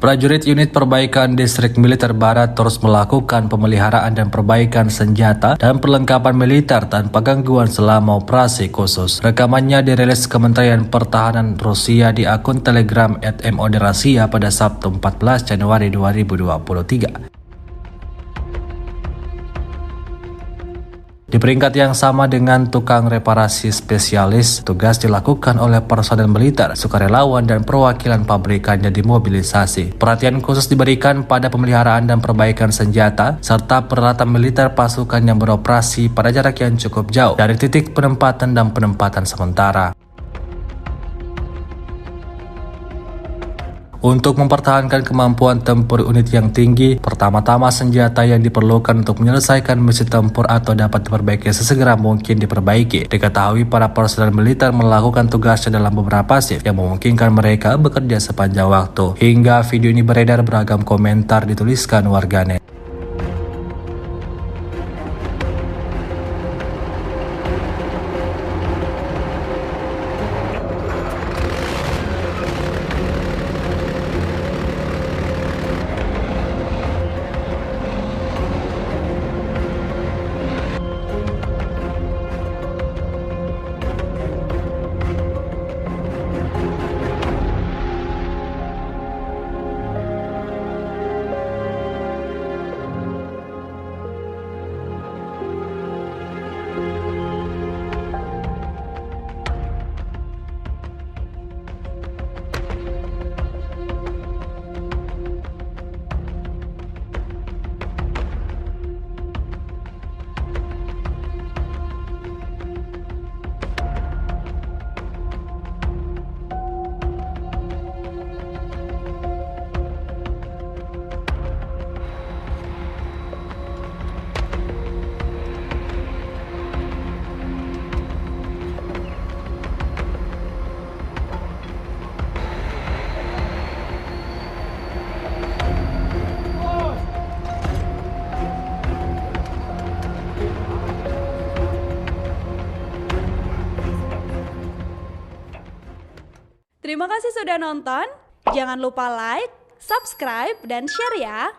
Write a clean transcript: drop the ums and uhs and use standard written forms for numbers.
Prajurit Unit Perbaikan Distrik Militer Barat terus melakukan pemeliharaan dan perbaikan senjata dan perlengkapan militer tanpa gangguan selama operasi khusus. Rekamannya dirilis Kementerian Pertahanan Rusia di akun Telegram @MOD-Rasia pada Sabtu 14 Januari 2023. Di peringkat yang sama dengan tukang reparasi spesialis, tugas dilakukan oleh personel militer, sukarelawan, dan perwakilan pabrikan yang dimobilisasi. Perhatian khusus diberikan pada pemeliharaan dan perbaikan senjata, serta peralatan militer pasukan yang beroperasi pada jarak yang cukup jauh dari titik penempatan dan penempatan sementara. Untuk mempertahankan kemampuan tempur unit yang tinggi, pertama-tama senjata yang diperlukan untuk menyelesaikan misi tempur atau dapat diperbaiki sesegera mungkin diperbaiki. Diketahui para personel militer melakukan tugasnya dalam beberapa shift yang memungkinkan mereka bekerja sepanjang waktu. Hingga video ini beredar, beragam komentar dituliskan warganet. Terima kasih sudah nonton. Jangan lupa like, subscribe, dan share ya.